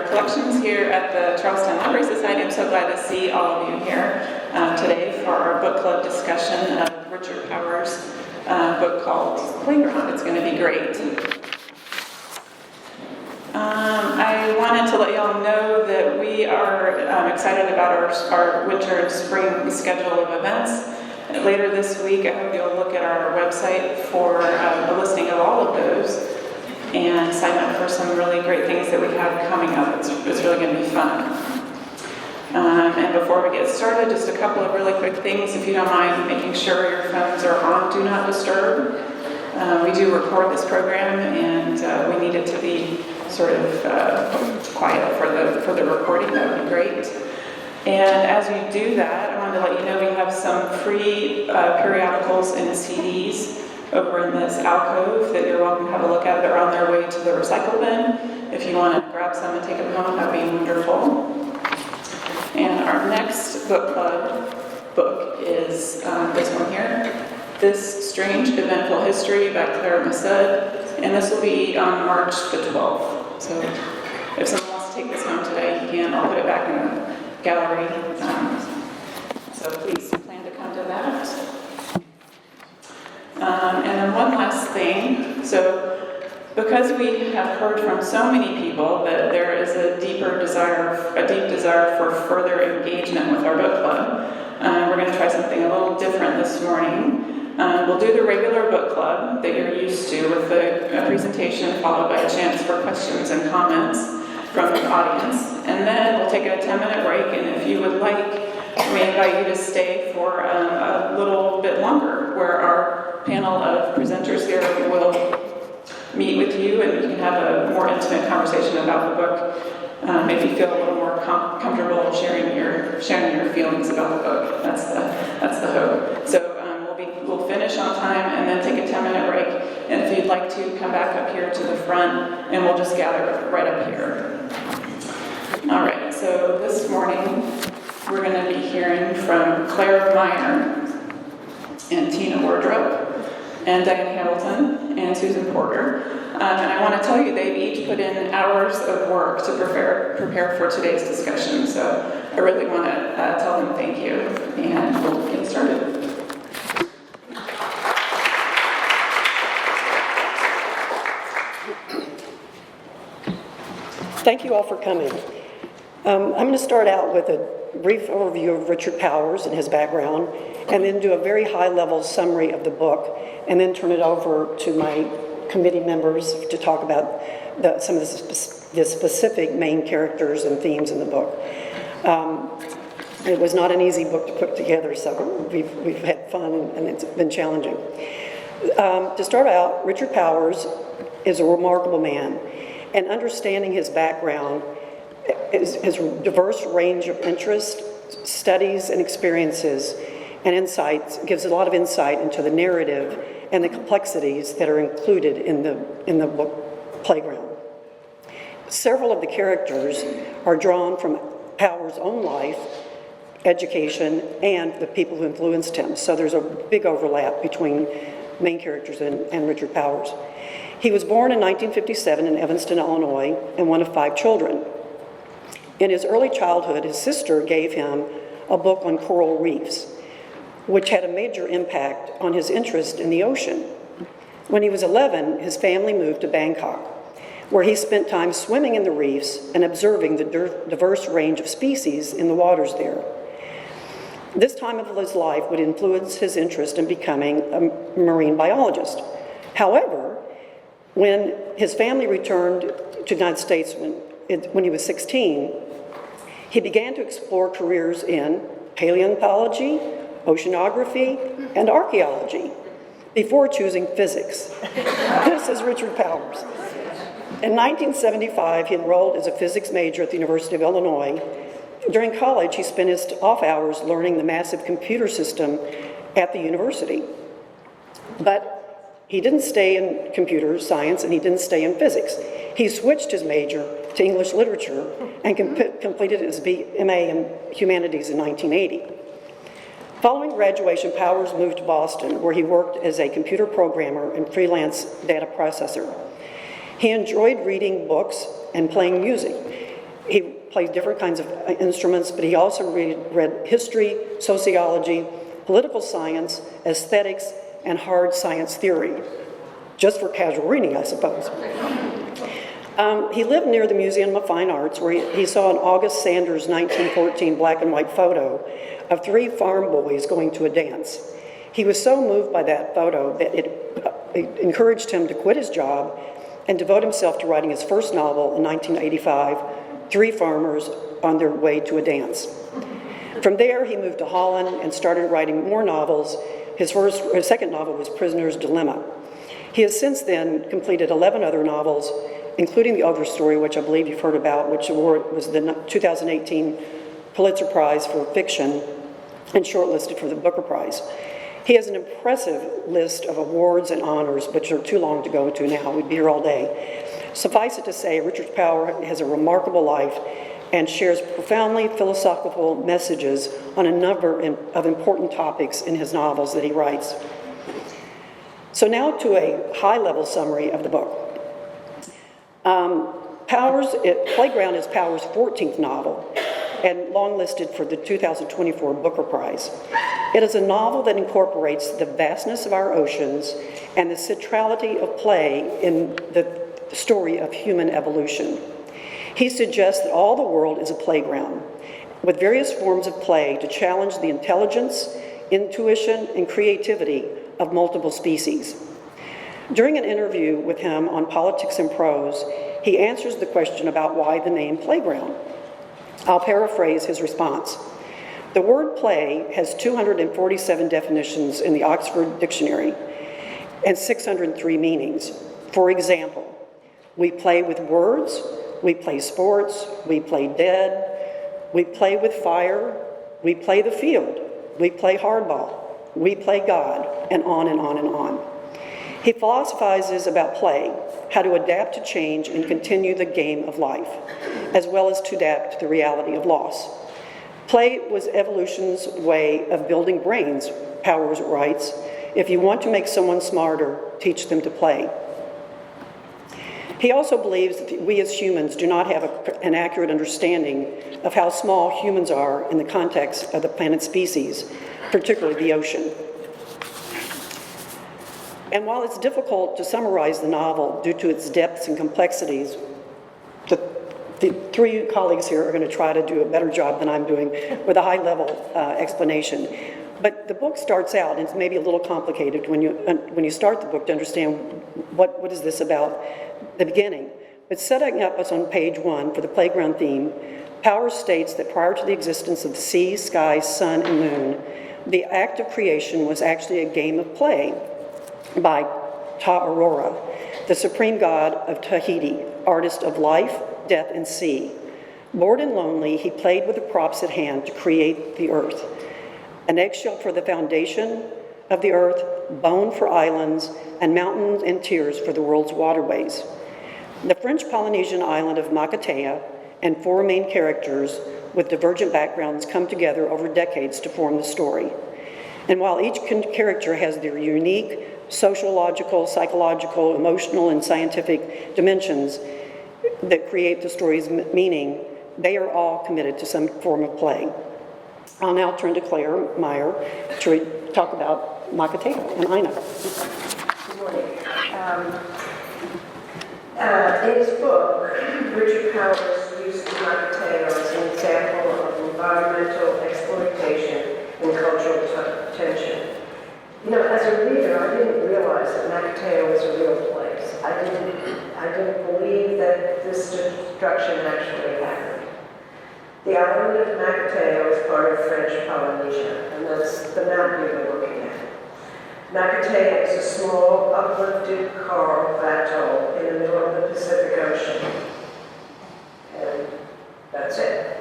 collections here at the Charlestown Library Society. I'm so glad to see all of you here today for our book club discussion of Richard Powers' book called Playground. It's going to be great. I wanted to let y'all know that we are excited about our winter and spring schedule of events. Later this week, I hope you'll look at our website for a listing of all of those and sign up for some really great things that we have coming up. It's really going to be fun. And before we get started, just a couple of really quick things, if you don't mind making sure your phones are on Do Not Disturb. We do record this program, and we need it to be sort of quiet for the recording. That would be great. And as we do that, I wanted to let you know we have some free periodicals and CDs over in this alcove that you're welcome to have a look at. They're on their way to the recycle bin. If you want to grab some and take them home, that would be wonderful. And our next book club book is this one here, This Strange Eventful History by Clare Meyer, and this will be on March the 12th. So if someone wants to take this home today, you can. I'll put it back in the gallery. So please plan to come to that. And then one last thing. So because we have heard from so many people that there is a deep desire for further engagement with our book club, we're going to try something a little different this morning. We'll do the regular book club that you're used to with a presentation followed by a chance for questions and comments from the audience. And then we'll take a 10-minute break, and if you would like, we invite you to stay for a little bit longer, where our panel of presenters here will meet with you, and you can have a more intimate conversation about the book. If you feel a little more comfortable sharing your feelings about the book, that's the hope. So we'll finish on time and then take a 10-minute break. And if you'd like to, come back up here to the front, and we'll just gather right up here. All right. So this morning we're going to be hearing from Clare Meyer and Tina Wardrop and Diana Hambleton and Susan Porter. And I want to tell you, they've each put in hours of work to prepare for today's discussion. So I really want to tell them thank you, and we'll get started. Thank you all for coming. I'm going to start out with a brief overview of Richard Powers and his background, and then do a very high-level summary of the book, and then turn it over to my committee members to talk about some of the specific main characters and themes in the book. It was not an easy book to put together, so we've had fun, and it's been challenging. To start out, Richard Powers is a remarkable man, and understanding his background, his diverse range of interests, studies, and experiences and insights gives a lot of insight into the narrative and the complexities that are included in the book Playground. Several of the characters are drawn from Powers' own life, education, and the people who influenced him. So there's a big overlap between main characters and Richard Powers. He was born in 1957 in Evanston, Illinois, and one of 5 children. In his early childhood, his sister gave him a book on coral reefs, which had a major impact on his interest in the ocean. When he was 11, his family moved to Bangkok, where he spent time swimming in the reefs and observing the diverse range of species in the waters there. This time of his life would influence his interest in becoming a marine biologist. However, when his family returned to the United States when he was 16, he began to explore careers in paleontology, oceanography, and archaeology before choosing physics. This is Richard Powers. In 1975, he enrolled as a physics major at the University of Illinois. During college, he spent his off hours learning the massive computer system at the university. But he didn't stay in computer science, and he didn't stay in physics. He switched his major to English literature and completed his MA in humanities in 1980. Following graduation, Powers moved to Boston, where he worked as a computer programmer and freelance data processor. He enjoyed reading books and playing music. He played different kinds of instruments, but he also read history, sociology, political science, aesthetics, and hard science theory. Just for casual reading, I suppose. He lived near the Museum of Fine Arts, where he saw an August Sanders 1914 black and white photo of 3 farm boys going to a dance. He was so moved by that photo that it encouraged him to quit his job and devote himself to writing his first novel in 1985, 3 farmers on their way to a dance. From there, he moved to Holland and started writing more novels. His second novel was Prisoner's Dilemma. He has since then completed 11 other novels, including The Ogre Story, which I believe you've heard about, which was the 2018 Pulitzer Prize for Fiction and shortlisted for the Booker Prize. He has an impressive list of awards and honors, which are too long to go into now. We'd be here all day. Suffice it to say, Richard Power has a remarkable life and shares profoundly philosophical messages on a number of important topics in his novels that he writes. So now to a high-level summary of the book. Playground is Power's 14th novel and long-listed for the 2024 Booker Prize. It is a novel that incorporates the vastness of our oceans and the centrality of play in the story of human evolution. He suggests that all the world is a playground, with various forms of play to challenge the intelligence, intuition, and creativity of multiple species. During an interview with him on Politics and Prose, he answers the question about why the name playground. I'll paraphrase his response. The word play has 247 definitions in the Oxford Dictionary and 603 meanings. For example, we play with words, we play sports, we play dead, we play with fire, we play the field, we play hardball, we play God, and on and on and on. He philosophizes about play, how to adapt to change and continue the game of life, as well as to adapt to the reality of loss. Play was evolution's way of building brains, Powers writes. If you want to make someone smarter, teach them to play. He also believes that we as humans do not have an accurate understanding of how small humans are in the context of the planet's species, particularly the ocean. And while it's difficult to summarize the novel due to its depths and complexities, the 3 colleagues here are going to try to do a better job than I'm doing with a high-level explanation. But the book starts out, and it's maybe a little complicated when you start the book to understand what is this about the beginning. But setting up us on page 1 for the playground theme, Powers states that prior to the existence of sea, sky, sun, and moon, the act of creation was actually a game of play by Ta Aurora, the supreme god of Tahiti, artist of life, death, and sea. Bored and lonely, he played with the props at hand to create the earth. An eggshell for the foundation of the earth, bone for islands, and mountains and tears for the world's waterways. The French Polynesian island of Makatea and 4 main characters with divergent backgrounds come together over decades to form the story. And while each character has their unique sociological, psychological, emotional, and scientific dimensions that create the story's meaning, they are all committed to some form of play. I'll now turn to Clare Meyer to talk about Makatea and Aina. Good morning. In his book, Richard Powers uses Makatea as an example of environmental exploitation and cultural tension. You know, as a reader, I didn't realize that Makatea was a real place. I didn't believe that this destruction actually happened. The island of Makatea is part of French Polynesia, and that's the map we were looking at. Makatea is a small, uplifted coral plateau in the middle of the Pacific Ocean. And that's it.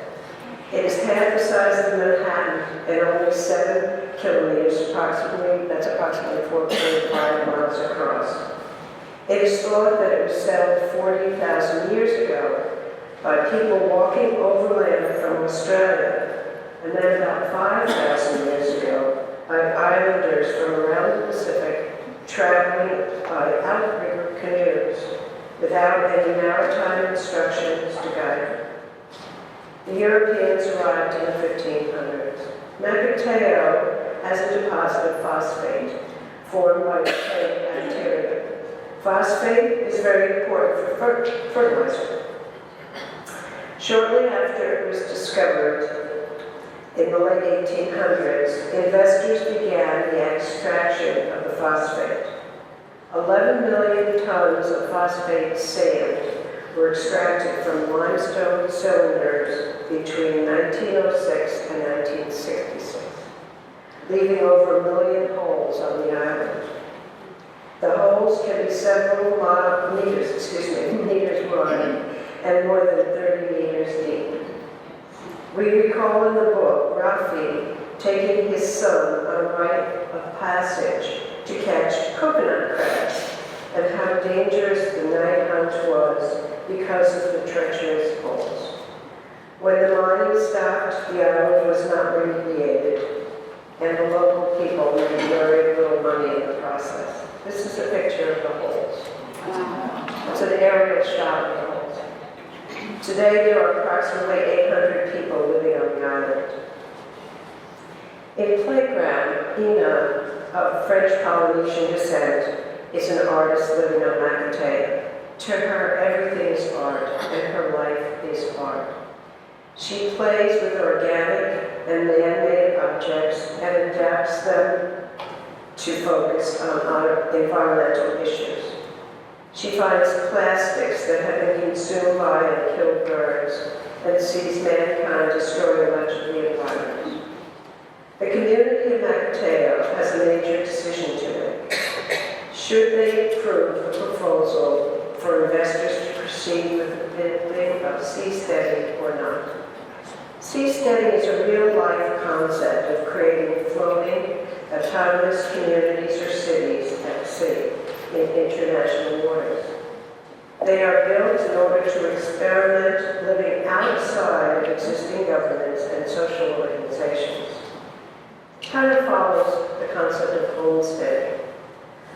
It is half the size of Manhattan and only 7 kilometers, that's approximately 4.5 miles across. It is thought that it was settled 40,000 years ago by people walking overland from Australia, and then about 5,000 years ago by islanders from around the Pacific traveling by outrigger canoes without any maritime instructions to guide them. The Europeans arrived in the 1500s. Macateo has a deposit of phosphate formed by decaying bacteria. Phosphate is very important for fertilizer. Shortly after it was discovered in the late 1800s, investors began the extraction of the phosphate. 11 million tons of phosphate sand were extracted from limestone cylinders between 1906 and 1966, leaving over 1 million holes on the island. The holes can be several meters wide and more than 30 meters deep. We recall in the book Rafi taking his son on a rite of passage to catch coconut crabs and how dangerous the night hunt was because of the treacherous holes. When the mining stopped, the island was not remediated, and the local people made very little money in the process. This is a picture of the holes. It's an aerial shot of the holes. Today there are approximately 800 people living on the island. In Playground, Ina, of French Polynesian descent, is an artist living on Macateo. To her, everything is art, and her life is art. She plays with organic and man-made objects and adapts them to focus on environmental issues. She finds plastics that have been consumed by and killed birds and sees mankind destroying much of the environment. The community of Macateo has a major decision to make. Should they approve the proposal for investors to proceed with the building of seasteading or not? Seasteading is a real-life concept of creating floating, autonomous communities or cities at sea in international waters. They are built in order to experiment living outside of existing governments and social organizations. Kind of follows the concept of homesteading.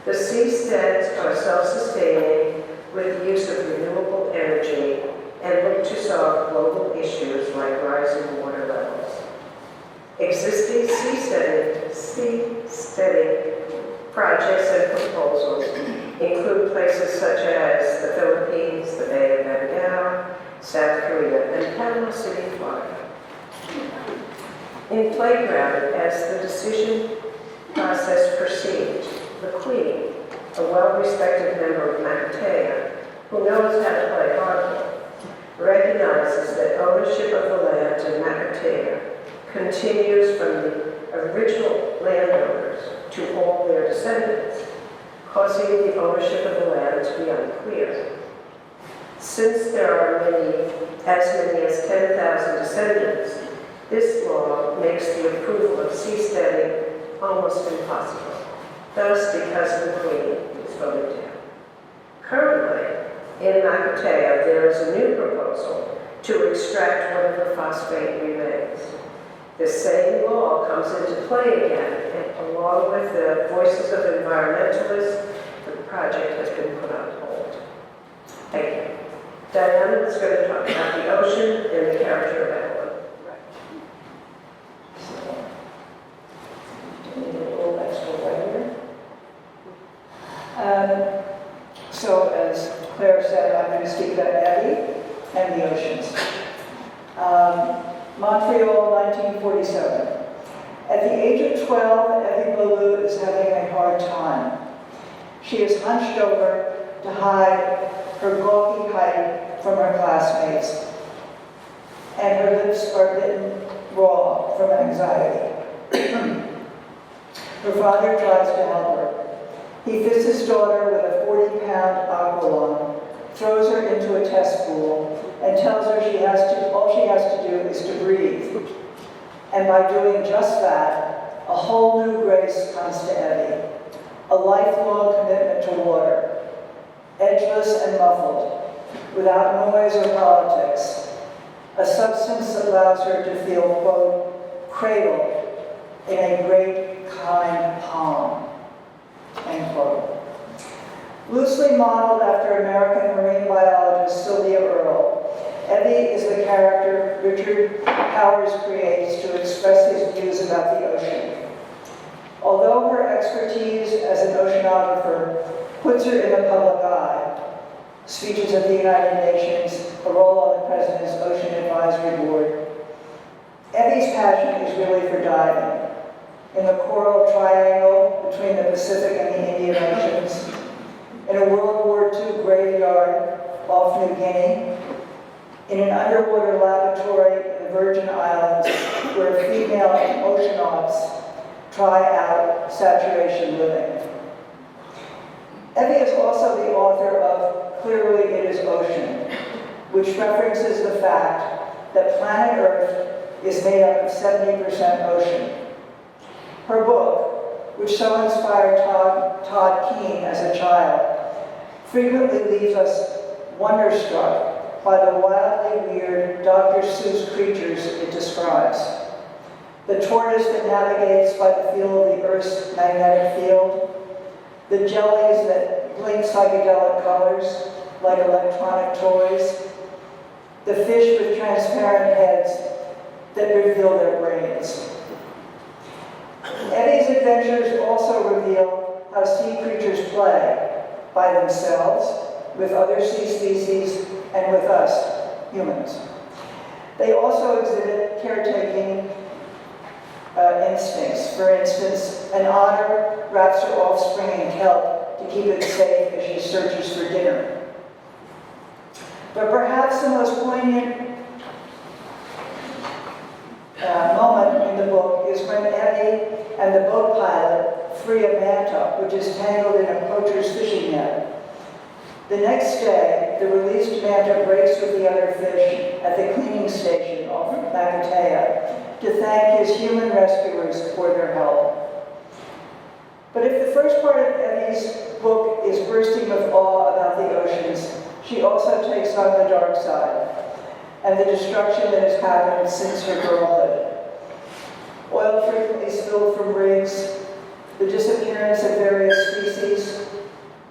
The seasteads are self-sustaining with the use of renewable energy and look to solve global issues like rising water levels. Existing seasteading projects and proposals include places such as the Philippines, the Bay of Bengal, South Korea, and Panama City, Florida. In Playground, as the decision process proceeds, the Queen, a well-respected member of Macateo, who knows how to play hardball, recognizes that ownership of the land in Macateo continues from the original landowners to all their descendants, causing the ownership of the land to be unclear. Since there are as many as 10,000 descendants, this law makes the approval of seasteading almost impossible. Thus, because the Queen is voted down. Currently, in Macateo, there is a new proposal to extract whatever phosphate remains. The same law comes into play again, and along with the voices of environmentalists, the project has been put on hold. Thank you. Diana is going to talk about the ocean and the character of Evelyn. So, as Claire said, I'm going to speak about Evie and the oceans. Montreal, 1947. At the age of 12, Evie Ballou is having a hard time. She is hunched over to hide her gawky height from her classmates, and her lips are bitten raw from anxiety. Her father tries to help her. He fits his daughter with a 40-pound aqualung, throws her into a test pool, and tells her all she has to do is to breathe. And by doing just that, a whole new grace comes to Evie, a lifelong commitment to water, edgeless and muffled, without noise or politics, a substance that allows her to feel, quote, cradled in a great, kind palm, end quote. Loosely modeled after American marine biologist Sylvia Earle, Evie is the character Richard Powers creates to express his views about the ocean. Although her expertise as an oceanographer puts her in the public eye, speeches at the United Nations, a role on the President's Ocean Advisory Board, Evie's passion is really for diving. In the coral triangle between the Pacific and the Indian Oceans, in a World War II graveyard off New Guinea, in an underwater laboratory in the Virgin Islands where female oceanauts try out saturation living. Evie is also the author of Clearly It Is Ocean, which references the fact that planet Earth is made up of 70% ocean. Her book, which so inspired Todd Keene as a child, frequently leaves us wonderstruck by the wildly weird Dr. Seuss creatures it describes. The tortoise that navigates by the feel of the Earth's magnetic field, the jellies that blink psychedelic colors like electronic toys, the fish with transparent heads that reveal their brains. Evie's adventures also reveal how sea creatures play by themselves, with other sea species, and with us, humans. They also exhibit caretaking instincts. For instance, an otter wraps her offspring in kelp to keep it safe as she searches for dinner. But perhaps the most poignant moment in the book is when Evie and the boat pilot free a manta, which is tangled in a poacher's fishing net. The next day, the released manta breaks with the other fish at the cleaning station off Makatea to thank his human rescuers for their help. But if the first part of Evie's book is bursting with awe about the oceans, she also takes on the dark side and the destruction that has happened since her girlhood. Oil frequently spilled from rigs, the disappearance of various species,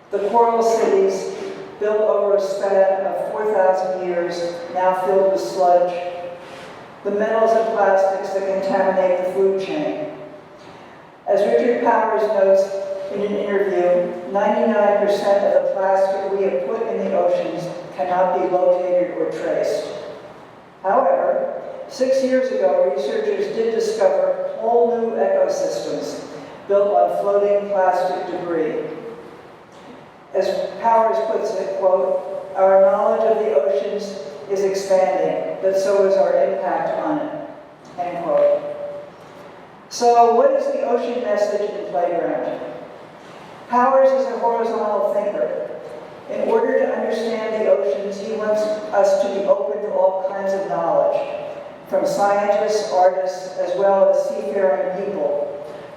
the coral cities built over a span of 4,000 years, now filled with sludge, the metals and plastics that contaminate the food chain. As Richard Powers notes in an interview, 99% of the plastic we have put in the oceans cannot be located or traced. However, 6 years ago, researchers did discover whole new ecosystems built on floating plastic debris. As Powers puts it, quote, "Our knowledge of the oceans is expanding, but so is our impact on it," end quote. So what is the ocean message in Playground? Powers is a horizontal thinker. In order to understand the oceans, he wants us to be open to all kinds of knowledge, from scientists, artists, as well as seafaring people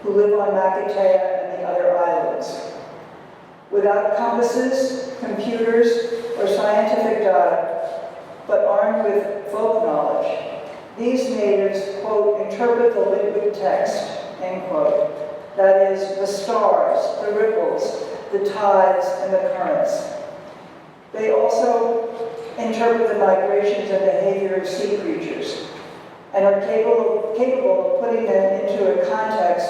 who live on Makatea and the other islands. Without compasses, computers, or scientific data, but armed with folk knowledge, these natives, quote, interpret the liquid text, end quote. That is, the stars, the ripples, the tides, and the currents. They also interpret the migrations and behavior of sea creatures, and are capable of putting them into a context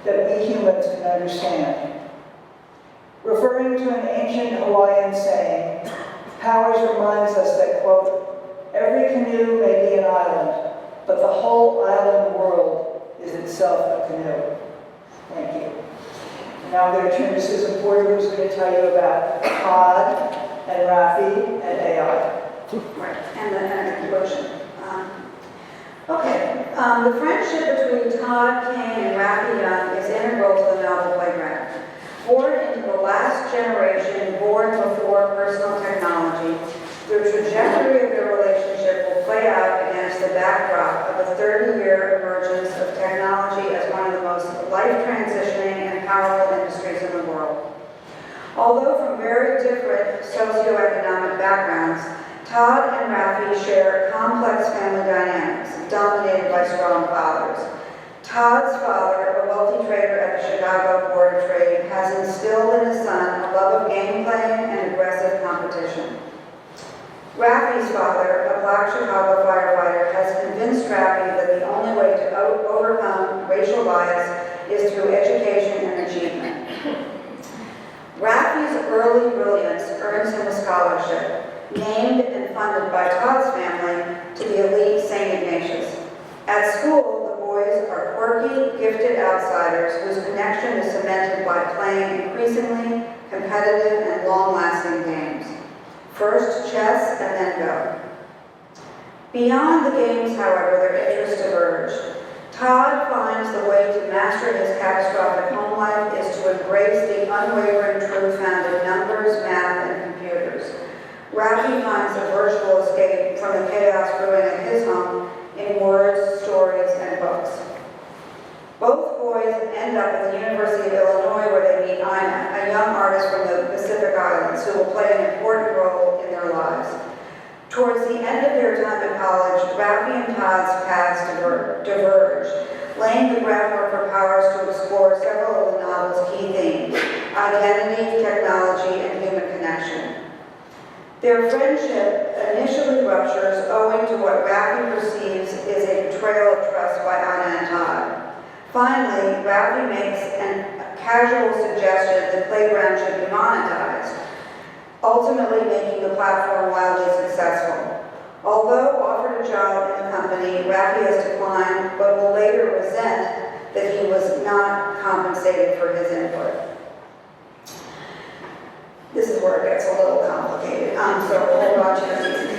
that we humans can understand. Referring to an ancient Hawaiian saying, Powers reminds us that, quote, "Every canoe may be an island, but the whole island world is itself a canoe." Thank you. Now I'm going to turn to Susan Porter, who's going to tell you about Todd and Rafi and AI. Right, and the ocean. The friendship between Todd Kane and Rafi Young is integral to the novel Playground. Born into the last generation, born before personal technology, the trajectory of their relationship will play out against the backdrop of a 30-year emergence of technology as one of the most life-transitioning and powerful industries in the world. Although from very different socioeconomic backgrounds, Todd and Rafi share complex family dynamics dominated by strong fathers. Todd's father, a wealthy trader at the Chicago Board of Trade, has instilled in his son a love of game playing and aggressive competition. Rafi's father, a Black Chicago firefighter, has convinced Rafi that the only way to overcome racial bias is through education and achievement. Rafi's early brilliance earns him a scholarship, named and funded by Todd's family, to the elite St. Ignatius. At school, the boys are quirky, gifted outsiders whose connection is cemented by playing increasingly competitive and long-lasting games. First chess and then go. Beyond the games, however, their interests diverge. Todd finds the way to master his catastrophic home life is to embrace the unwavering truth found in numbers, math, and computers. Rafi finds a virtual escape from the chaos brewing at his home in words, stories, and books. Both boys end up at the University of Illinois where they meet Ina, a young artist from the Pacific Islands who will play an important role in their lives. Towards the end of their time at college, Rafi and Todd's paths diverge, laying the groundwork for Powers to explore several of the novel's key themes: identity, technology, and human connection. Their friendship initially ruptures owing to what Rafi perceives is a betrayal of trust by Ina and Todd. Finally, Rafi makes a casual suggestion that the playground should be monetized, ultimately making the platform wildly successful. Although offered a job in the company, Rafi has declined, but will later resent that he was not compensated for his input. This is where it gets a little complicated, so hold on to your seats.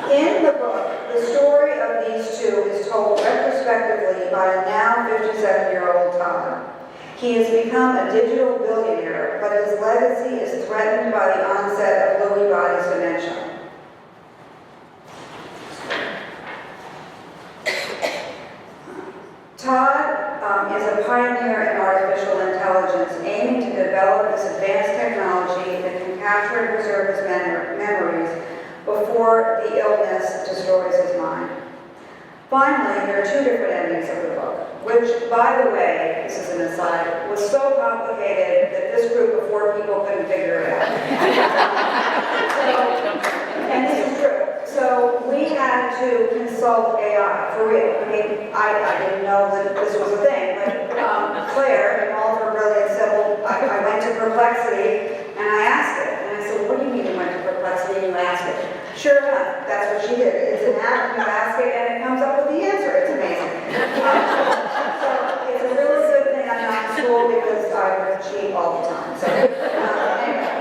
In the book, the story of these two is told retrospectively by a now 57-year-old Todd. He has become a digital billionaire, but his legacy is threatened by the onset of Lewy body's dementia. Todd is a pioneer in artificial intelligence, aiming to develop this advanced technology that can capture and preserve his memories before the illness destroys his mind. Finally, there are two different endings of the book, which, by the way, this is an aside, was so complicated that this group of 4 people couldn't figure it out. And this is true. So we had to consult AI, for real. I mean, I didn't know that this was a thing, but Claire, in all of her brilliance, said, well, I went to Perplexity, and I asked it. And I said, what do you mean you went to Perplexity and you asked it? Sure enough, that's what she did. It's an app, you ask it, and it comes up with the answer. It's amazing. So it's a really good thing I'm not in school because I would cheat all the time. So anyway.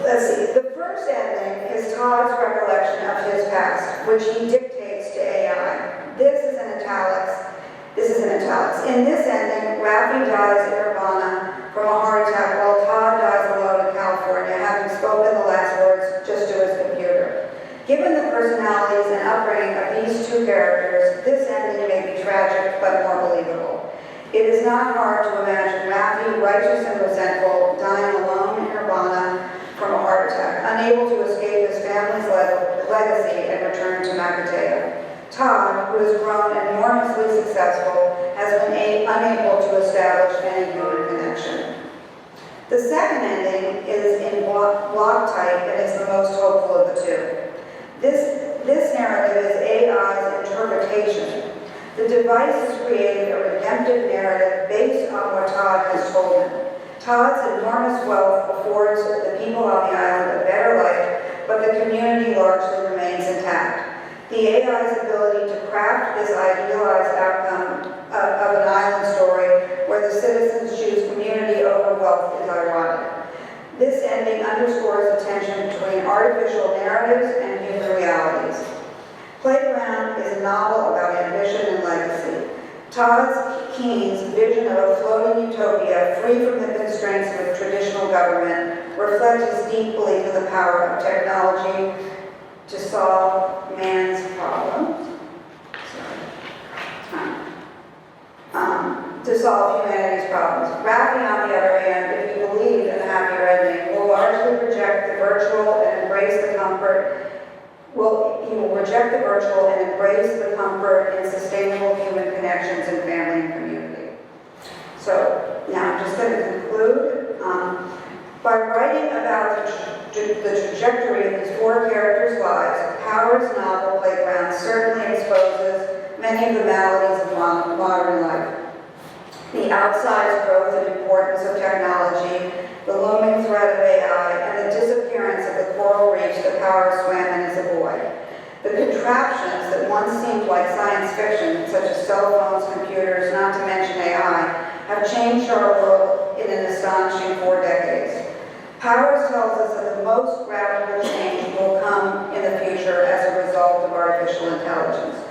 Let's see. The first ending is Todd's recollection of his past, which he dictates to AI. This is in italics. In this ending, Rafi dies in Nirvana from a heart attack while Todd dies alone in California, having spoken the last words just to his computer. Given the personalities and upbringing of these two characters, this ending may be tragic but more believable. It is not hard to imagine Rafi, righteous and resentful, dying alone in Nirvana from a heart attack, unable to escape his family's legacy and return to Makatea. Todd, who has grown enormously successful, has been unable to establish any human connection. The second ending is in block type and is the most hopeful of the two. This narrative is AI's interpretation. The device has created a redemptive narrative based on what Todd has told him. Todd's enormous wealth affords the people on the island a better life, but the community largely remains intact. The AI's ability to craft this idealized outcome of an island story where the citizens choose community over wealth is ironic. This ending underscores the tension between artificial narratives and human realities. Playground is a novel about ambition and legacy. Todd Keene's vision of a floating utopia free from the constraints of traditional government reflects his deep belief in the power of technology to solve man's problems. To solve humanity's problems. Rafi, on the other hand, if you believe in the happier ending, will largely reject the virtual and embrace the comfort. He will reject the virtual and embrace the comfort in sustainable human connections in family and community. So now I'm just going to conclude. By writing writing about the trajectory of these four characters' lives, Howard's novel Playground certainly exposes many of the maladies of modern life. The outsized growth and importance of technology, the looming threat of AI, and the disappearance of the coral reefs that Howard swam in as a boy. The contraptions that once seemed like science fiction, such as cell phones, computers, not to mention AI, have changed our world in an astonishing 4 decades. Powers tells us that the most radical change will come in the future as a result of artificial intelligence.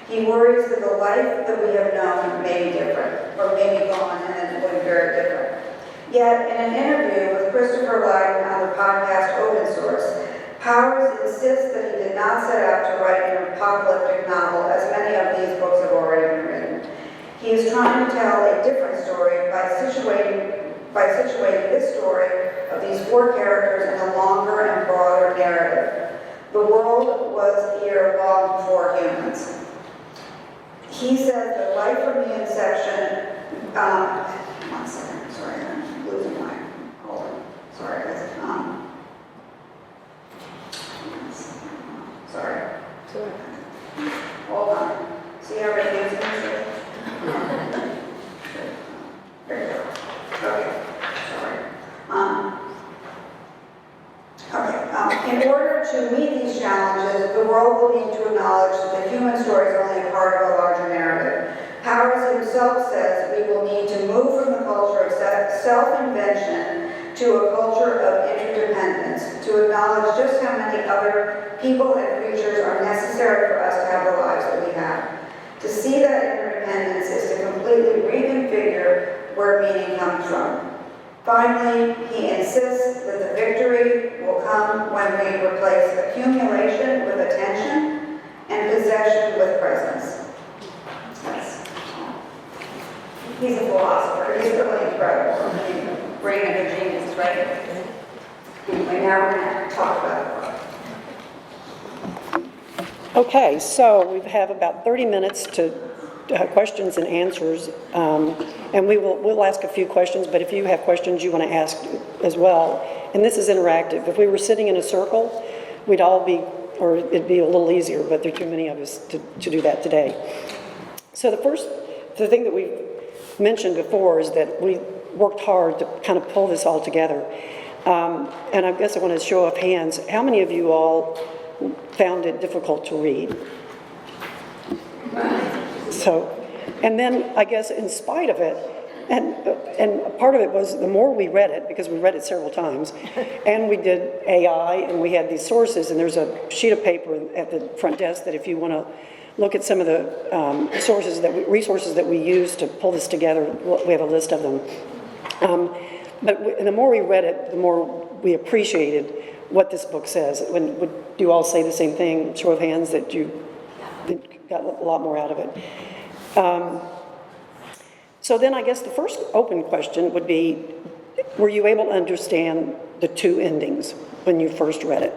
He worries that the life that we have known may be different, or may be gone and then it will be very different. Yet, in an interview with Christopher Lydon on the podcast Open Source, Powers insists that he did not set out to write an apocalyptic novel, as many of these books have already been written. He is trying to tell a different story by situating this story of these four characters in a longer and broader narrative. The world was here long before humans. He says that right from the inception, 1 second, sorry, I'm losing my, hold on, sorry guys. Sorry. Hold on. See how everything's in There you go. Okay. Sorry. In order to meet these challenges, the world will need to acknowledge that the human story is only a part of a larger narrative. Powers himself says we will need to move from the culture of self-invention to a culture of interdependence, to acknowledge just how many other people and creatures are necessary for us to have the lives that we have. To see that interdependence is to completely reconfigure where meaning comes from. Finally, he insists that the victory will come when we replace accumulation with attention and possession with presence. He's a philosopher. He's really incredible. Brain of a genius, right? Anyway, now we're going to talk about the book. Okay, so we have about 30 minutes to questions and answers, and we'll ask a few questions, but if you have questions you want to ask as well, and this is interactive. If we were sitting in a circle, we'd all be, or it'd be a little easier, but there are too many of us to do that today. So the thing that we mentioned before is that we worked hard to kind of pull this all together, and I guess I want to show of hands, how many of you all found it difficult to read? So, and then I guess in spite of it, and part of it was the more we read it, because we read it several times, and we did AI, and we had these sources, and there's a sheet of paper at the front desk that if you want to look at some of the resources that we use to pull this together, we have a list of them. But the more we read it, the more we appreciated what this book says. Would you all say the same thing? Show of hands that you got a lot more out of it. So then I guess the first open question would be, were you able to understand the two endings when you first read it?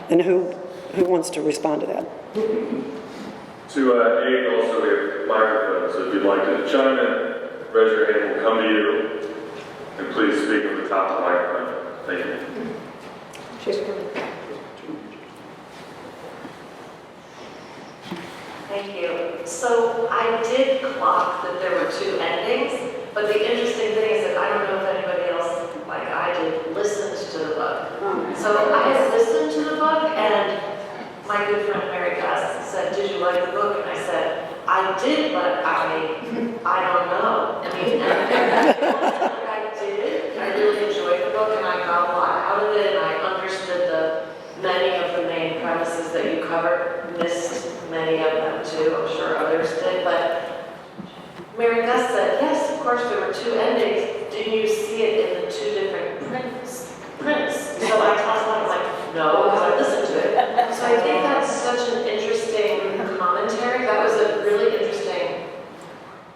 And who wants to respond to that? To aid also, we have microphones, so if you'd like to chime in, raise your hand, we'll come to you, and please speak at the top of the microphone. Thank you. Thank you. So I did clock that there were two endings, but the interesting thing is that I don't know if anybody else, like I did, listened to the book. So I had listened to the book, and my good friend Mary Gus said, "Did you like the book?" And I said, "I did, but I don't know." I mean, I did. I really enjoyed the book, and I got a lot out of it, and I understood many of the main premises that you covered. Missed many of them too. I'm sure others did, but Mary Gus said, "Yes, of course there were two endings. Didn't you see it in the two different prints?" So I tossed one, like, no, because I listened to it. So I think that's such an interesting commentary. That was a really interesting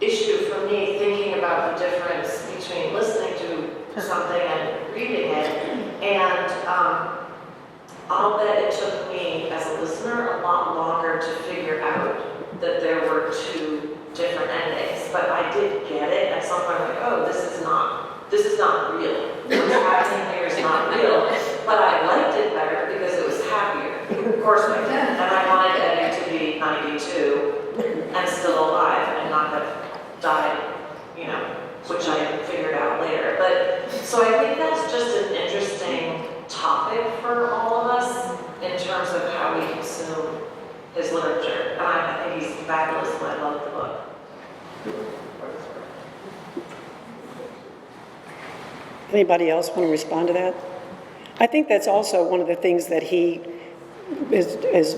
issue for me, thinking about the difference between listening to something and reading it. And I'll bet it took me, as a listener, a lot longer to figure out that there were two different endings. But I did get it at some point, like, oh, this is not real. What's happening here is 92 and still alive and not have died, you know, which I figured out later. But, so I think that's just an interesting topic for all of us in terms of how we consume his literature. And I think he's fabulous and I love the book. Anybody else want to respond to that? I think that's also one of the things that he is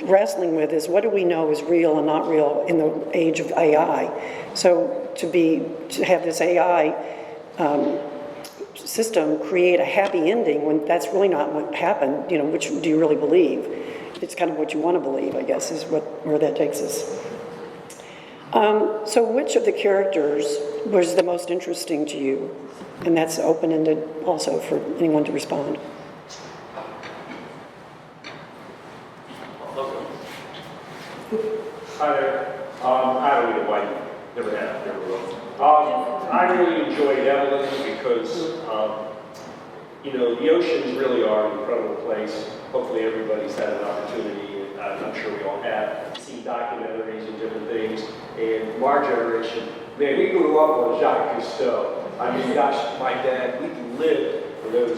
wrestling with is what do we know is real and not real in the age of AI. So to have this AI system create a happy ending when that's really not what happened, you know, which do you really believe? It's kind of what you want to believe, I guess, is where that takes us. So which of the characters was the most interesting to you? And that's open-ended also for anyone to respond. Hi there. I don't know why never have, never will. I really enjoyed Evelyn because, you know, the oceans really are an incredible place. Hopefully everybody's had an opportunity, and I'm sure we all have, to see documentaries and different things. And from our generation, man, we grew up on Jacques Cousteau. I mean, gosh, my dad, we lived for those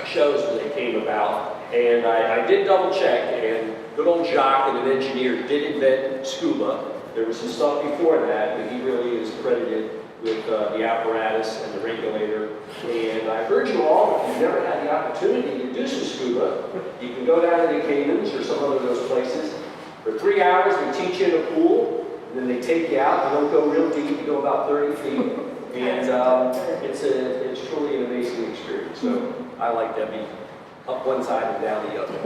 shows when they came about. And I did double check, and good old Jacques, and an engineer, did invent scuba. There was some stuff before that, but he really is credited with the apparatus and the regulator. And I urge you all, if you've never had the opportunity to do some scuba, you can go down to the Caymans or some other of those places. For 3 hours, we teach you in a pool, and then they take you out. You don't go real deep, you go about 30 feet. And it's truly an amazing experience. So I like Debbie up one side and down the other.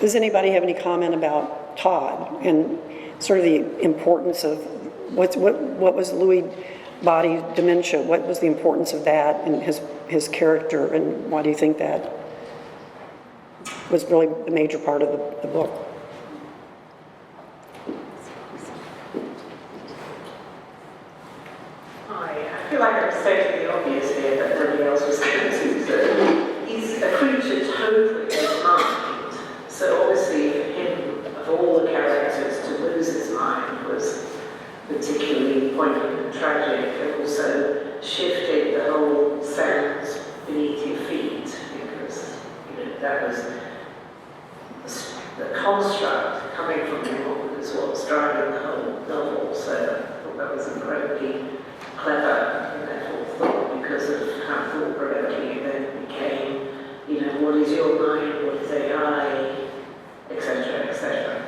Does anybody have any comment about Todd and sort of the importance of what was Lewy body dementia? What was the importance of that and his character, and why do you think that was really a major part of the book? I feel like I'm stating the obvious here that nobody else was going to. He's a creature totally of his mind. So obviously for him, of all the characters, to lose his mind was particularly poignant and tragic. It also shifted the whole sounds beneath your feet because, you know, that was the construct coming from him was what was driving the whole novel. So I thought that was incredibly clever in that whole thought because of how thought-provoking it then became, you know, what is your mind, what is AI, etc., etc.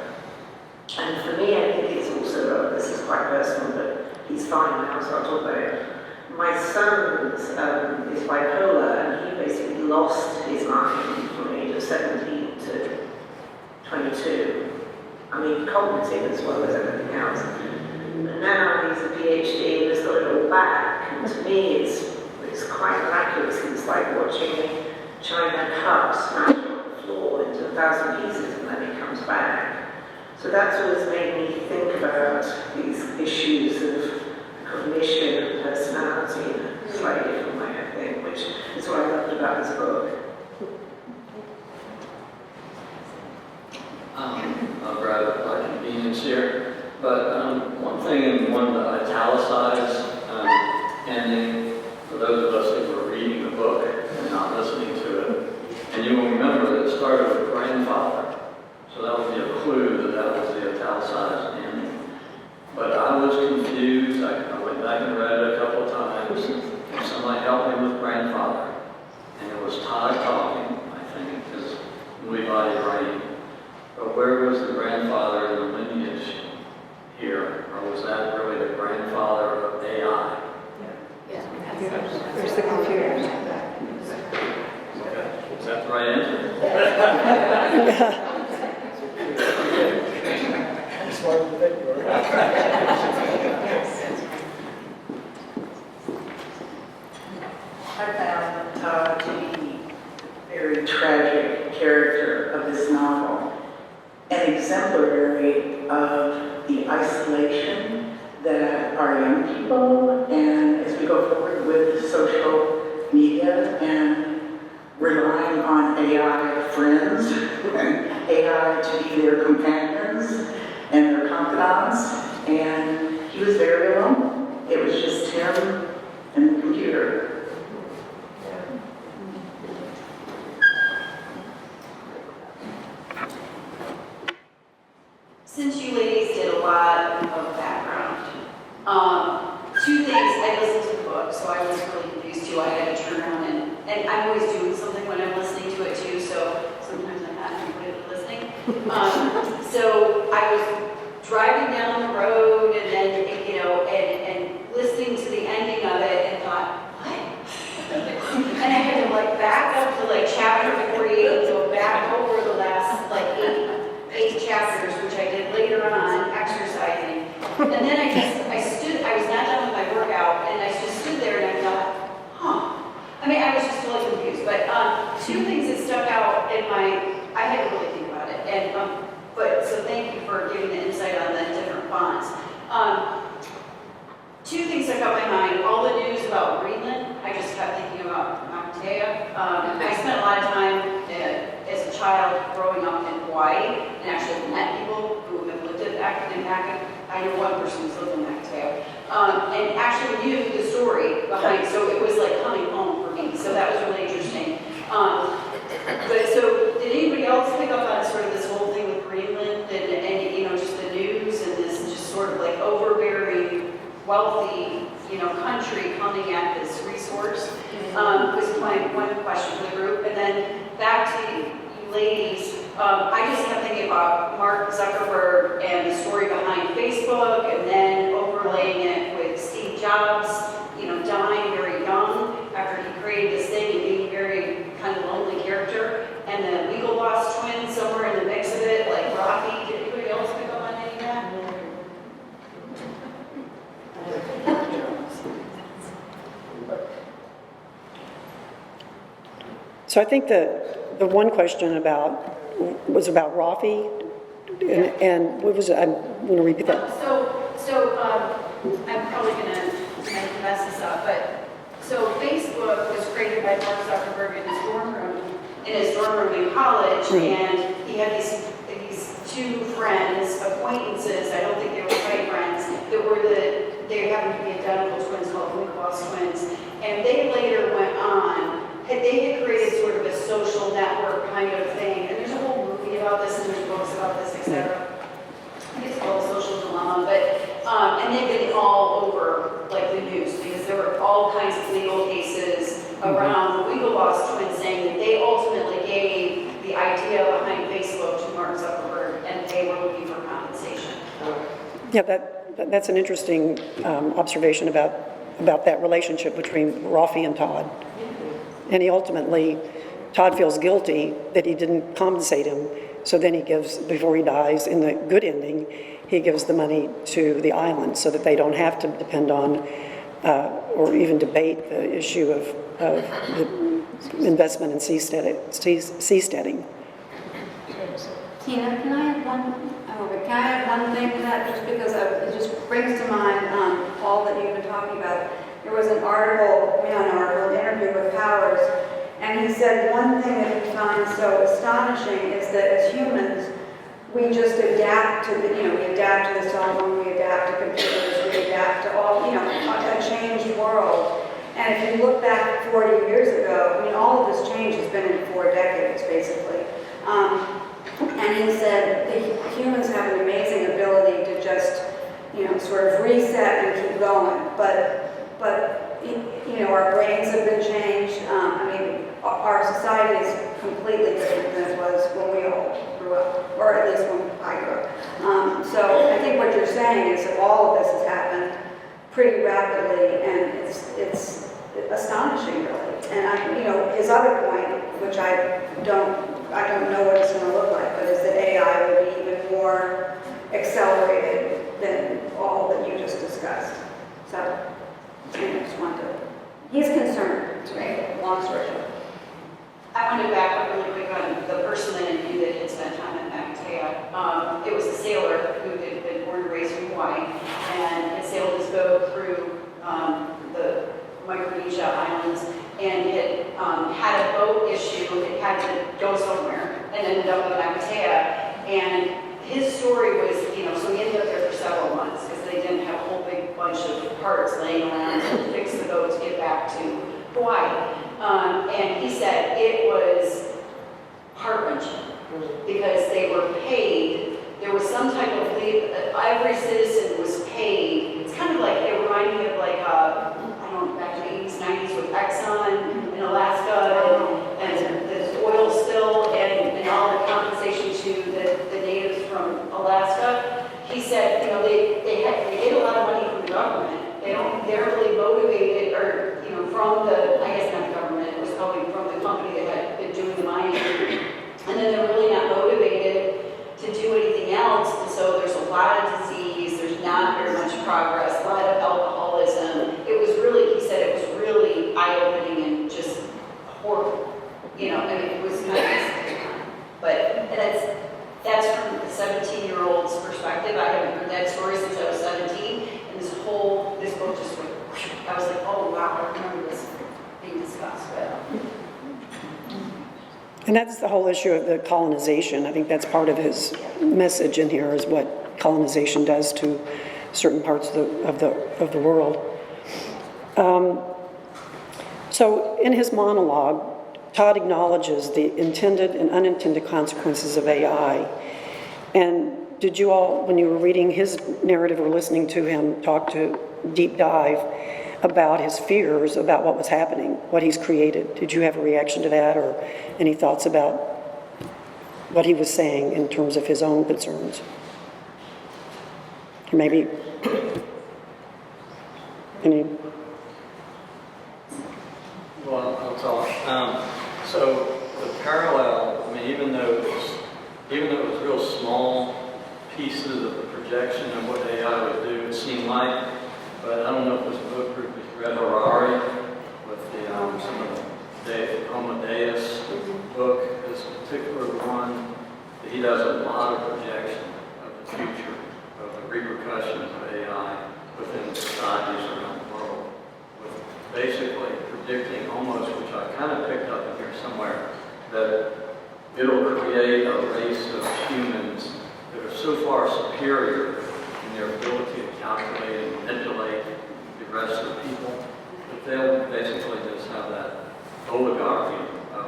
And for me, I think it's also, this is quite personal, but he's fine now, so I'll talk about it. My son is bipolar, and he basically lost his mind from the age of 17 to 22. I mean, cognitive as well as everything else. And now he's a PhD and has got it all back. And to me, it's quite miraculous. It's like watching a china cup smash on the floor into 1,000 pieces and then it comes back. So that's always made me think about these issues of cognition and personality in a slightly different way, I think, which is what I loved about this book. I've rather like convenience here, but one thing in one of the italicized ending, for those of us that were reading the book and not listening to it, and you will remember that it started with grandfather, so that would be a clue that that was the italicized ending. But I was confused. I went back and read it a couple of times, and somebody helped me with grandfather, and it was Todd talking, I think, because Lewy body writing. But where was the grandfather in the lineage here? Or was that really the grandfather of AI? There's the computer. Okay. Is that the right answer? I found Todd to be a very tragic character of this novel, an exemplary of the isolation that our young people, and as we go forward with social media and relying on AI friends, AI to be their companions and their confidants, and he was very alone. It was just him and the computer. Since you ladies did a lot of background, two things, I listened to the book, so I was really confused too. I had to turn around and I'm always doing something when I'm listening to it too, so sometimes I'm not completely listening. So I was driving down the road and then, and listening to the ending of it and thought, what? And I had to like back up to like chapter 48, so back over the last like eight chapters, which I did later on, exercising. And then I was not done with my workout, and I just stood there and I thought, I was just totally confused. But two things that stuck out in I had to really think about it. And so thank you for giving the insight on the different fonts. Two things stuck out in my mind. All the news about Greenland, I just kept thinking about Makatea. I spent a lot of time as a child growing up in Hawaii and actually met people who have lived in Makatea. I know one person who's lived in Makatea. And actually knew the story behind, so it was like coming home for me. So that was really interesting. But so did anybody else pick up on sort of this whole thing with Greenland and just the news and this just sort of like overbearing, wealthy, country coming at this resource? Was one question for the group. And then back to you ladies, I just kept thinking about Mark Zuckerberg and the story behind Facebook, and then overlaying it with Steve Jobs, dying very young after he created this thing and being very kind of lonely character, and the Winklevoss twins somewhere in the mix of it, like Rafi. Did anybody else pick up on any of that? So I think the one question was about Rafi, and what was it? I'm going to repeat that. I'm probably going to mess this up, but so Facebook was created by Mark Zuckerberg in his dorm room in college, and he had these two friends, acquaintances. I don't think they were quite friends. They happened to be identical twins called Winklevoss twins, and they later went on. They had created sort of a social network kind of thing, and there's a whole movie about this, and there's books about this, etc. I think it's called The Social Dilemma, and they've been all over like the news because there were all kinds of legal cases around the Winklevoss twins saying that they ultimately gave the idea behind Facebook to Mark Zuckerberg, and they were looking for compensation. Yeah, that's an interesting observation about that relationship between Rafi and Todd. And Todd feels guilty that he didn't compensate him. So then he gives, before he dies, in the good ending, he gives the money to the island so that they don't have to depend on or even debate the issue of the investment in seasteading. Tina, can I add one thing to that, just because it just brings to mind all that you've been talking about. There was an interview with Powers, and he said one thing that he finds so astonishing is that as humans, we just adapt to we adapt to the cell phone, we adapt to computers, we adapt to all, a changed world. And if you look back 40 years ago, all of this change has been in 4 decades, basically. And he said that humans have an amazing ability to just, sort of reset and keep going. But our brains have been changed. Our society is completely different than it was when we all grew up, or at least when I grew up. So I think what you're saying is that all of this has happened pretty rapidly, and it's astonishing, really. And his other point, which I don't know what it's going to look like, but is that AI will be even more accelerated than all that you just discussed. So I just wanted to. He's concerned. To make a long story short. I want to back up really quick on the person that I knew that had spent time in Makatea. It was a sailor who had been born and raised in Hawaii and had sailed his boat through the Micronesia Islands and had had a boat issue go somewhere and ended up in Nakatea. And his story was, so he ended up there for several months because they didn't have a whole big bunch of parts laying around to fix the boat to get back to Hawaii. And he said it was heart-wrenching because they were paid. There was some type of leave. Every citizen was paid. It's kind of like, it reminded me of like, I don't know, back in the 80s, 90s with Exxon in Alaska and the oil spill and all the compensation to the natives from Alaska. He said, they get a lot of money from the government. They're really motivated, or from the, I guess not the government, it was probably from the company that had been doing the mining. And then they're really not motivated to do anything else. And so there's a lot of disease, there's not very much progress, a lot of alcoholism. It was really, he said it was really eye-opening and just horrible. It was kind of, but that's from the 17-year-old's perspective. I haven't heard that story since I was 17. And this book just went, I was like, oh wow, I remember this being discussed. And that's the whole issue of the colonization. I think that's part of his message in here, is what colonization does to certain parts of the world. So in his monologue, Todd acknowledges the intended and unintended consequences of AI. And did you all, when you were reading his narrative or listening to him talk to deep dive about his fears about what was happening, what he's created, did you have a reaction to that, or any thoughts about what he was saying in terms of his own concerns? Or maybe any... Well, I'll talk. So the parallel, even though it was real small pieces of the projection of what AI would do, it seemed like, but I don't know if this book group has read Harari with some of the Homo Deus book, this particular one, he does a lot of projection of the future, of the repercussions of AI within societies around the world, with basically predicting almost, which I kind of picked up in here somewhere, that it'll create a race of humans that are so far superior in their ability to calculate and manipulate the rest of the people, that they'll basically just have that oligarchy of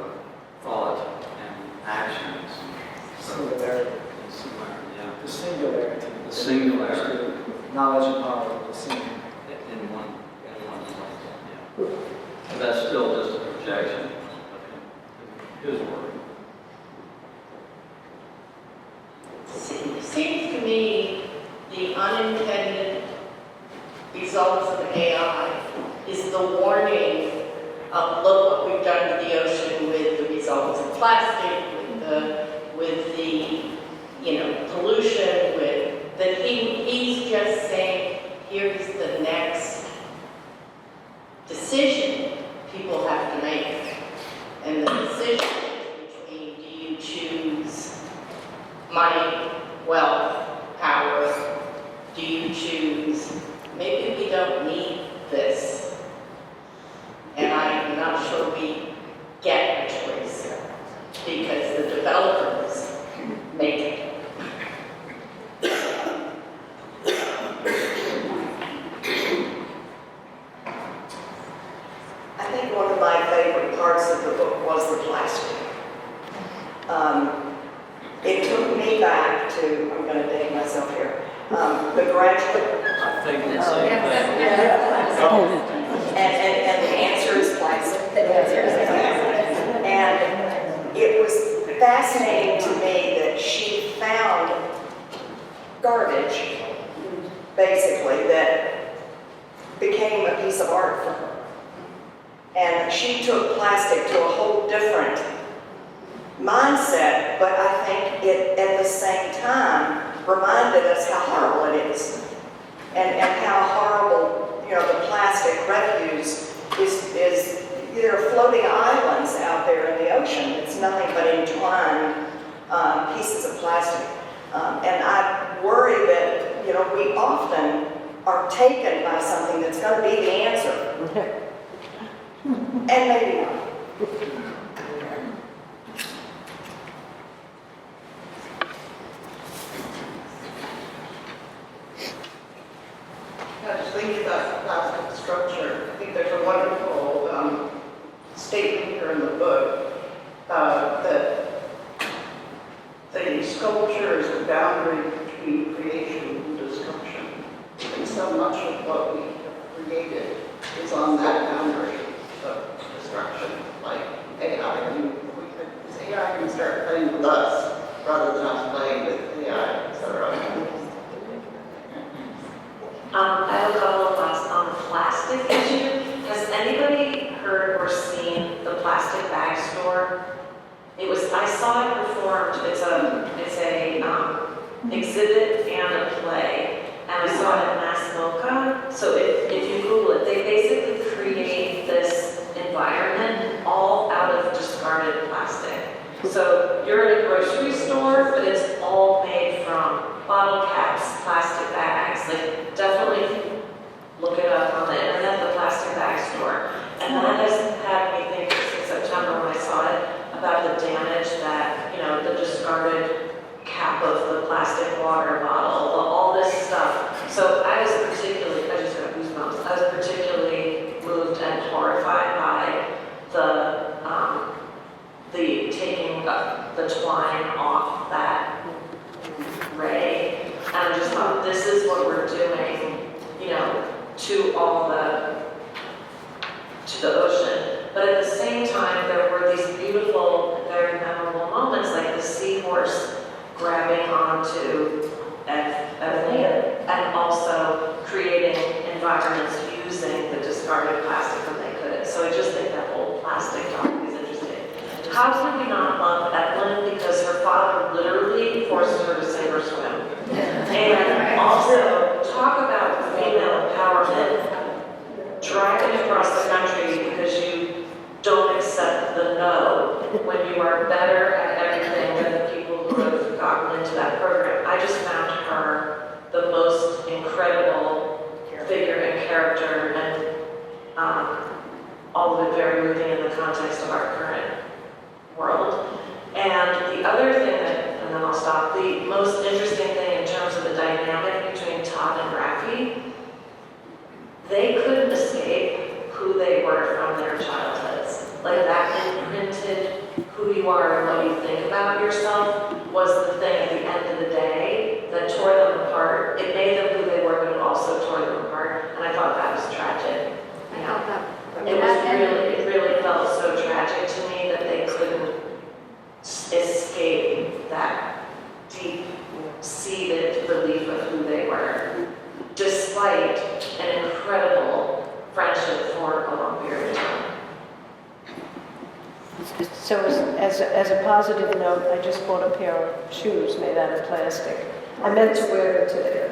thought and actions. Singularity. Yeah. The singularity. The singularity. Knowledge and power of the singular. In one place. Yeah. But that's still just a projection of his work. It seems to me the unintended results of AI is the warning of, look what we've done to the ocean with the results of plastic, with the pollution, with that he's just saying, here's the next decision people have to make. And the decision is between, do you choose money, wealth, power? Do you choose, maybe we don't need this? And I'm not sure we get a choice because the developers make it. I think one of my favorite parts of the book was the plastic. It took me back to, I'm going to date myself here, The Graduate. I think the same thing. And the answer is plastic. And it was fascinating to me that she found garbage, basically, that became a piece of art for her. And she took plastic to a whole different mindset, but I think it, at the same time, reminded us how horrible it is. And how horrible, the plastic refuse is there are floating islands out there in the ocean. It's nothing but entwined pieces of plastic. And I worry that, we often are taken by something that's going to be the answer. And maybe not. creating sculptures, the boundary between creation and destruction. And so much of what we have created is on that boundary of destruction, like AI. I mean, AI can start playing with us rather than us playing with AI, etc. I have a couple of thoughts on the plastic issue. Has anybody heard or seen the plastic bag store? I saw it performed. It's a exhibit and a play, and I saw it at Mass Mocha. So if you Google it, they basically create this environment all out of discarded plastic. So you're in a grocery store, but it's all made from bottle caps, plastic bags. Like, definitely look it up on the internet, the plastic bag store. And that has had me think since September when I saw it about the damage that, the discarded cap of the plastic water bottle, all this stuff. So I just got goosebumps. I was particularly moved and horrified by the taking the twine off that ray. And I just thought, this is what we're doing, to the ocean. But at the same time, there were these beautiful, very memorable moments, like the seahorse grabbing onto aptly, and also creating environments using the discarded plastic when they could. So I just think that whole plastic topic is interesting. How can we not love Evelyn because her father literally forced her to sink or swim? And also talk about female empowerment, driving across the country because you don't accept the no when you are better at everything than the people who have gotten into that program. I just found her the most incredible figure and character, and all of it very moving in the context of our current world. And the other thing and then I'll stop, the most interesting thing in terms of the dynamic between Todd and Raffi, they couldn't escape who they were from their childhoods. Like, that imprinted who you are and what you think about yourself was the thing at the end of the day that tore them apart. It made them who they were, but it also tore them apart. And I thought that was tragic. I felt that. It really felt so tragic to me that they couldn't escape that deep-seated belief of who they were, despite an incredible friendship for a long period of time. So as a positive note, I just bought a pair of shoes made out of plastic. I meant to wear them today.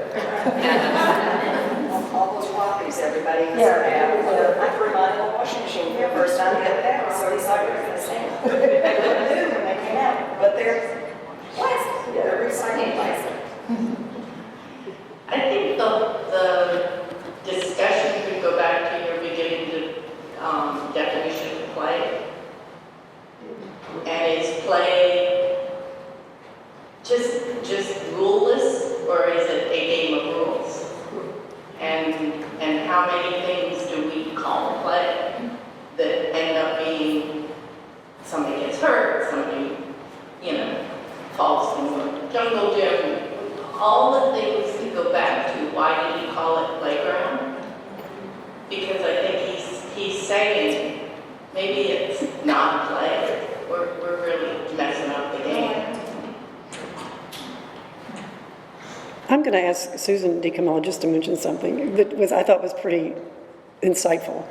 All those wobblies everybody used to Yeah. have. I threw mine in the washing machine for the first time the other day. I was so excited for the same. They look new when they came out, but they're plastic. They're recycled plastic. I think the discussion could go back to your beginning definition of play. And is play just ruleless, or is it a game of rules? And how many things do we call play that end up being somebody gets hurt, somebody, falls in the jungle gym, all the things that go back to why did he call it playground? Because I think he's saying maybe it's not play. We're really messing up the game. I'm going to ask Susan DiCamillo just to mention something that I thought was pretty insightful.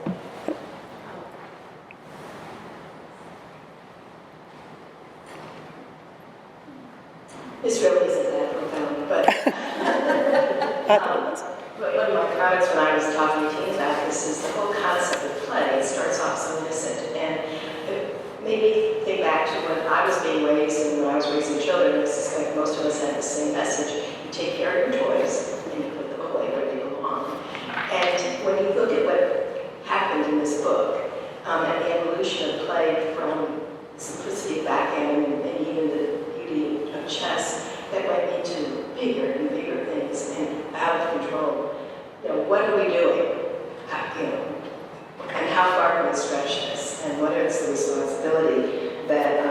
This really isn't that profound, but I thought it was. one of my comments when I was talking to you about this is the whole concept of play. It starts off so innocent, and it made me think back to when I was being raised and when I was raising children. I suspect most of us had the same message. You take care of your toys and you put them away where they belong. And when you look at what happened in this book, and the evolution of play from simplicity of backgammon and even the beauty of chess that went into bigger and bigger things and out of control. What are we doing? And how far can we stretch this? And what is the responsibility that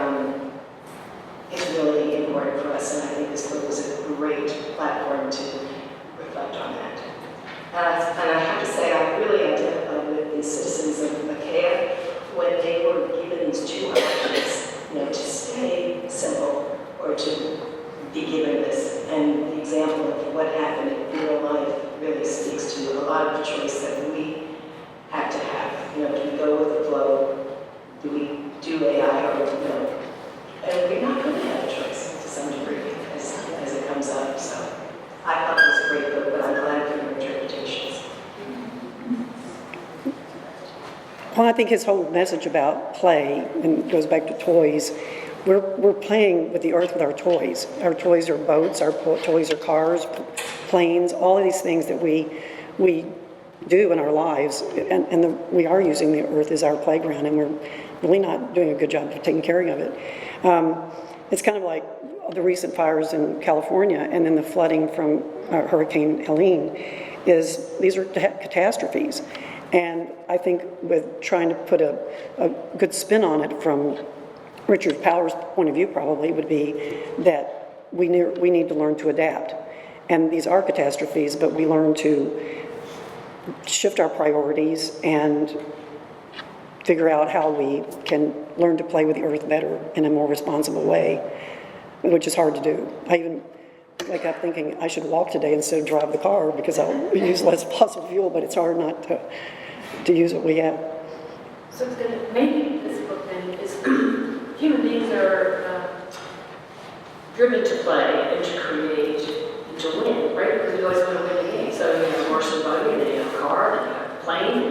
is really important for us, and I think this book was a great platform to reflect on that. And I have to say, I really identified with the citizens of Achaia when they were given these two options, to stay simple or to be given this. And the example of what happened in real life really speaks to a lot of the choice that we have to have. Do we go with the flow? Do we do AI or no? And we're not going to have a choice to some degree as it comes up. So I thought it was a great book, but I'm glad for your interpretations. Well, I think his whole message about play, and goes back to toys, we're playing with the earth with our toys. Our toys are boats, our toys are cars, planes, all of these things that we do in our lives, and we are using the earth as our playground, and we're really not doing a good job of taking care of it. It's kind of like the recent fires in California and then the flooding from Hurricane Helene. These are catastrophes. And I think with trying to put a good spin on it from Richard Powers' point of view probably would be that we need to learn to adapt. And these are catastrophes, but we learn to shift our priorities and figure out how we can learn to play with the earth better in a more responsible way, which is hard to do. I even wake up thinking I should walk today instead of drive the car because I'll use less fossil fuel, but it's hard not to use what we have. So it's going to, maybe this book then is human beings are driven to play and to create and to win, right? Because we always want to win the game. So you have a horse and buggy, and then you have a car, and then you have a plane,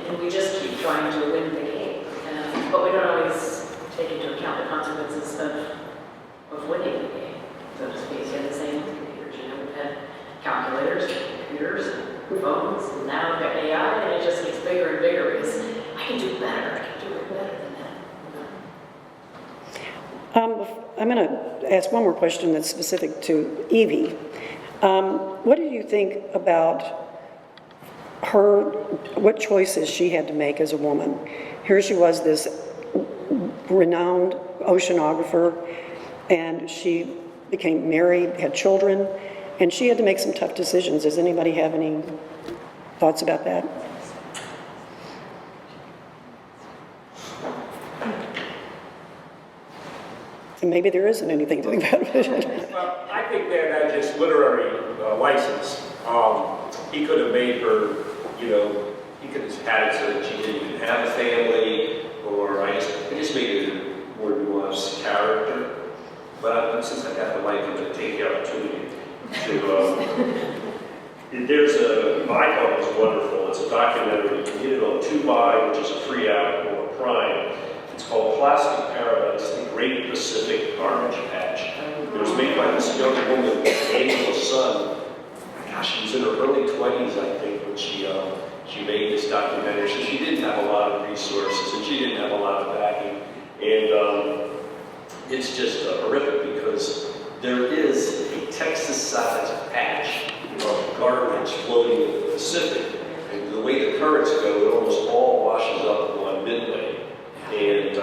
and we just keep trying to win the game. But we don't always take into account the consequences of winning the game, so to speak. You have the same with computers. We've had calculators, computers, and phones, and now we've got AI, and it just gets bigger and bigger because I can do better. I can do it better than that. I'm going to ask one more question that's specific to Evie. What do you think about what choices she had to make as a woman? Here she was, this renowned oceanographer, and she became married, had children, and she had to make some tough decisions. Does anybody have any thoughts about that? And maybe there isn't anything to think about it. Well, I think that just literary license. He could have made her, he could have had it so that she didn't even have a family, or I just made it a more nuanced character. But since I got the mic, I'm going to take the opportunity to. I thought it was wonderful. It's a documentary. You can get it on Tubi, which is a free app, or Prime. It's called Plastic Paradise, the Great Pacific Garbage Patch. It was made by this young woman, Angela Sun. Gosh, she was in her early 20s, I think, when she made this documentary. So she didn't have a lot of resources, and she didn't have a lot of backing. And it's just horrific because there is a Texas-sized patch of garbage floating in the Pacific. And the way the currents go, it almost all washes up on Midway. And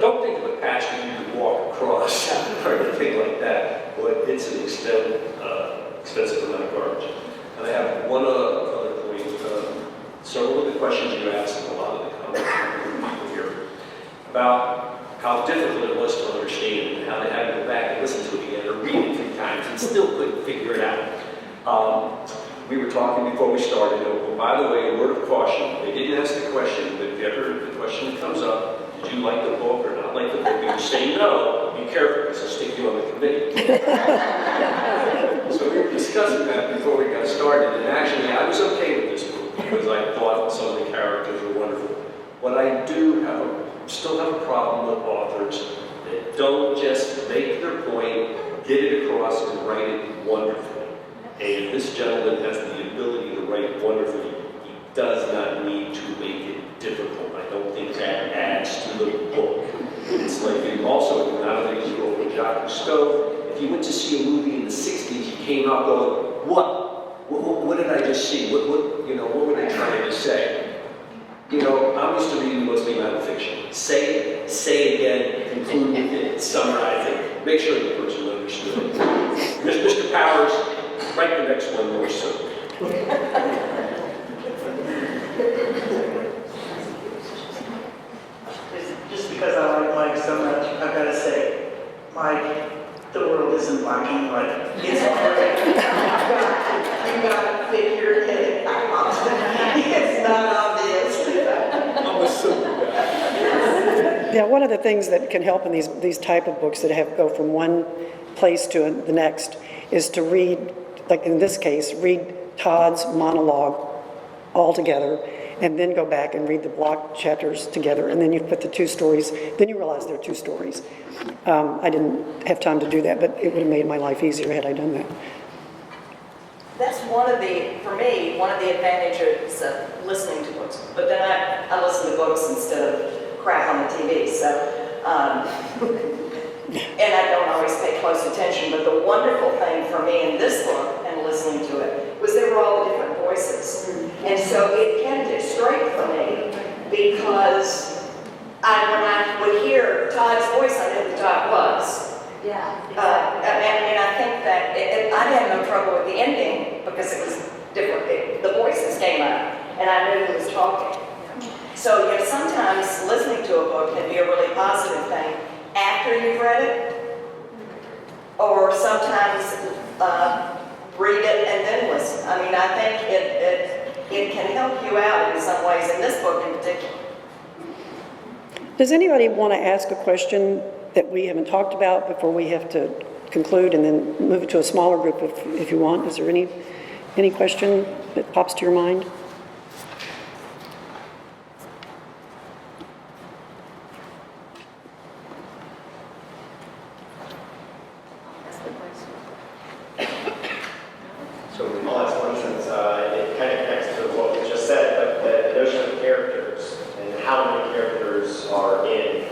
don't think of a patch that you can walk across or anything like that, but it's an expensive amount of garbage. And I have one other point. Several of the questions you asked and a lot of the comments from people here about how difficult it was to understand and how they had to go back and listen to it again or read it 3 times and still couldn't figure it out. We were talking before we started. Oh, by the way, a word of caution. They didn't ask the question, but if ever the question comes up, did you like the book or not like the book? If you say no, be careful because I'll stick you on the committee. So we were discussing that before we got started, and actually I was okay with this book because I thought some of the characters were wonderful. But I still have a problem with authors that don't just make their point, get it across, and write it wonderfully. And this gentleman has the ability to write wonderfully. He does not need to make it difficult. I don't think that adds to the book. It's like, and also, nowadays you go with Jacques Cousteau. If you went to see a movie in the 60s, you came out going, what did I just see? What were they trying to say? I'm used to reading mostly nonfiction. Say it again, conclude with it, summarize it. make sure the person understood. Mr. Powers, write the next one more soon. Just because I like Mike so much, I've got to say, Mike, the world isn't black and white. It's gray. You got to figure it out. It's not obvious. I'm a simple guy. Yeah, one of the things that can help in these type of books that go from one place to the next is to read, like in this case, read Todd's monologue all together, and then go back and read the block chapters together, and then you put the two stories, then you realize there are two stories. I didn't have time to do that, but it would have made my life easier had I done that. That's for me, one of the advantages of listening to books. But then I listen to books instead of crap on the TV, so, and I don't always pay close attention, but the wonderful thing for me in this book and listening to it was there were all the different voices. And so it kept it straight for me because when I would hear Todd's voice, I knew who Todd was. Yeah. And I think that I had no trouble with the ending because it was different. The voices came up, and I knew who was talking. So, sometimes listening to a book can be a really positive thing after you've read it, or sometimes read it and then listen. I mean, I think it can help you out in some ways, in this book in particular. Does anybody want to ask a question that we haven't talked about before we have to conclude and then move it to a smaller group if you want? Is there any question that pops to your mind? So I'll ask one since it kind of connects to what we just said, but the notion of characters and how many characters are in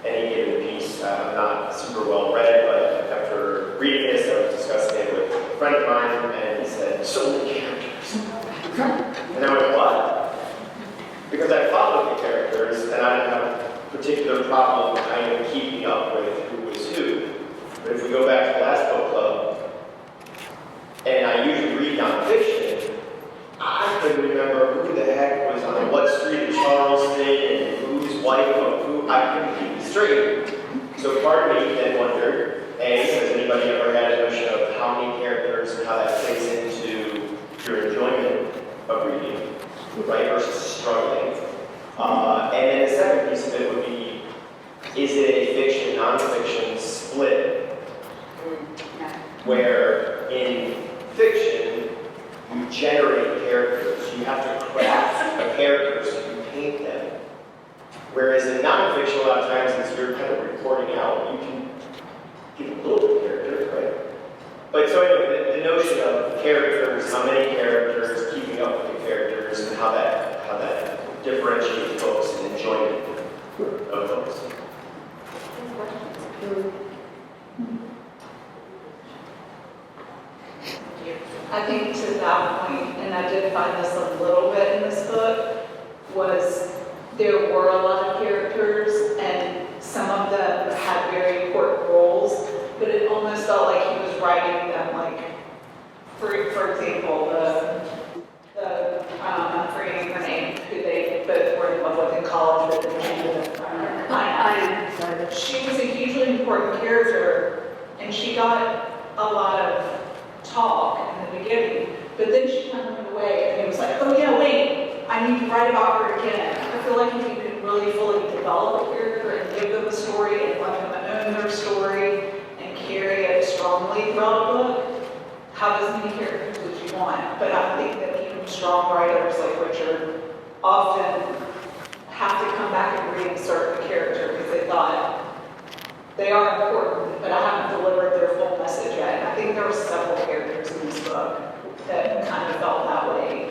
any given piece. I'm not super well read, but after reading this, I was discussing it with a friend of mine, and he said, so many characters. And I went, what? Because I followed the characters, and I didn't have a particular problem kind of keeping up with who was who. But if we go back to the last book club, and I usually read nonfiction, I couldn't remember who the heck was on what street in Charleston and whose wife of who. I couldn't keep it straight. So part of me then wondered, A, has anybody ever had a notion of how many characters and how that plays into your enjoyment of reading, right, versus struggling? And then the second piece of it would be, is it a fiction, nonfiction split? Where in fiction, you generate characters. You have to craft a character so you paint them. Whereas in nonfiction, a lot of times, as you're kind of reporting out, you can give a little bit of character, right? But so anyway, the notion of characters, how many characters, keeping up with the characters, and how that differentiates books and enjoyment of books. I think to that point, and I did find this a little bit in this book, was there were a lot of characters and some of them had very important roles, but it almost felt like he was writing them like, for example, I'm forgetting her name, who they both were in love with in college, but she was a hugely important character, and she got a lot of talk in the beginning, but then she kind of went away, and it was like, oh yeah, wait, I need to write about her again. I feel like if you could really fully develop a character and give them a story and let them own their story and carry it strongly throughout a book, have as many characters as you want. But I think that even strong writers like Richard often have to come back and reinsert the character because they thought they are important, but I haven't delivered their full message yet. And I think there were several characters in this book that kind of felt that way.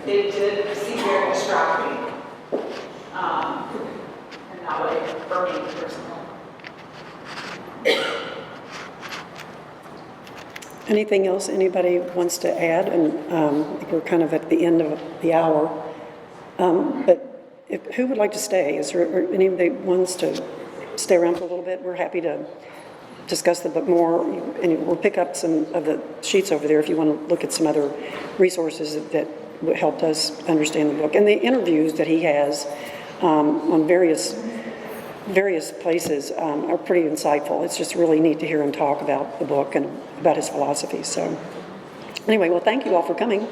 It did seem very distracting in that way for me personally. Anything else anybody wants to add? And I think we're kind of at the end of the hour. But who would like to stay? Is there anybody wants to stay around for a little bit? We're happy to discuss the book more, and we'll pick up some of the sheets over there if you want to look at some other resources that helped us understand the book. And the interviews that he has on various places are pretty insightful. It's just really neat to hear him talk about the book and about his philosophy. So anyway, well, thank you all for coming.